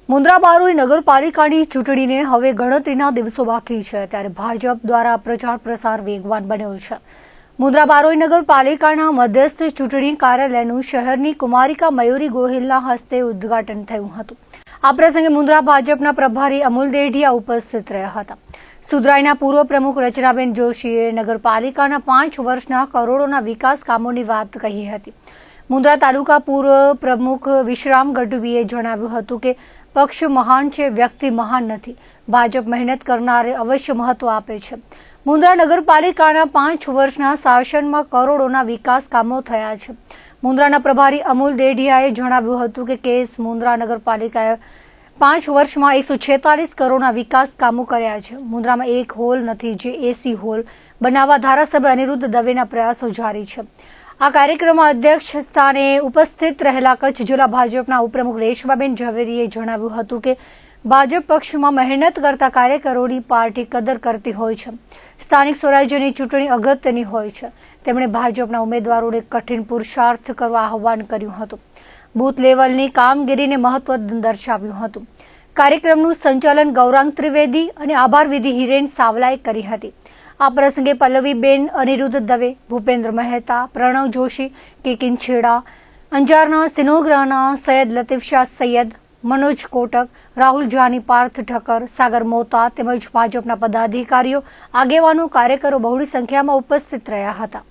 મુન્દ્રા બારોઈ નગરપાલિકાની ચૂંટણીને હવે ગણતરીના દિવસો બાકી છે, ત્યારે ભાજપ દ્વારા પ્રચાર પ્રસાર વેગવાન બન્યો છે. મુન્દ્રા બારોઈ નગરપાલિકાના મધ્યસ્થ ચૂંટણી કાર્યાલયનું શહેરની કુમારિકા મયુરી ગોહિલના હસ્તે ઉદ્ઘાટન થયું હતું. આ પ્રસંગે મુન્દ્રા ભાજપના પ્રભારી અમૂલ દેઢિયા ઉપસ્થિત રહ્યા હતા. સુધરાઈના પૂર્વ પ્રમુખ રચનાબેન જોશીએ નગરપાલિકાના 5 વર્ષના કરોડોના વિકાસ કામોની વાત કહી હતી. મુન્દ્રા તાલુકા પૂર્વ પ્રમુખ વિશ્રામ ગઢવીએ જણાવ્યું હતું કે પક્ષ મહાન છે, વ્યક્તિ મહાન નથી. ભાજપ મહેનત કરનારે અવશ્ય મહત્વ આપે છે. મુન્દ્રા નગરપાલિકાના 5 વર્ષના શાસનમાં કરોડોના વિકાસ કામો થયા છે. મુન્દ્રાના પ્રભારી અમૂલ દેઢિયાએ જણાવ્યું હતું કે કેસ મુન્દ્રા નગરપાલિકાએ 5 વર્ષમાં 146 કરોડના વિકાસ કામો કર્યા છે. મુન્દ્રામાં એક હોલ નથી, જે એસી હોલ બનાવવા ધારાસભ્ય અનિરુદ્ધ દવેના પ્રયાસો જારી છે. આ કાર્યક્રમમાં અધ્યક્ષ સ્થાને ઉપસ્થિત રહેલા કચ્છ જિલ્લા ભાજપના ઉપપ્રમુખ રેશમાબેન ઝવેરીએ જણાવ્યું હતું કે ભાજપ પક્ષમાં મહેનત કરતા કાર્યકરોની પાર્ટી કદર કરતી હોય છે. સ્થાનિક સ્વરાજ્યની ચૂંટણી અગત્યની હોય છે. તેમણે ભાજપના ઉમેદવારોને કઠિન પુરુષાર્થ કરવા આહવાન કર્યું હતું. બૂથ લેવલની કામગીરીને મહત્વ દર્શાવ્યું હતું. કાર્યક્રમનું સંચાલન ગૌરાંગ ત્રિવેદી અને આભાર વિધિ હિરેન સાવલાએ કરી હતી. આ પ્રસંગે પલ્લવીબેન અનિરુદ્ધ દવે, ભૂપેન્દ્ર મહેતા, પ્રણવ જોશી, કેકિન છેડા, અંજારના સિનોગ્રાના સૈયદ લતીફ શાહ સૈયદ, મનોજ કોટક, રાહુલ જાની, પાર્થ ઠક્કર, સાગર મોતા તેમજ ભાજપના પદાધિકારીઓ, આગેવાનો, કાર્યકરો બહોળી સંખ્યામાં ઉપસ્થિત રહ્યા હતા.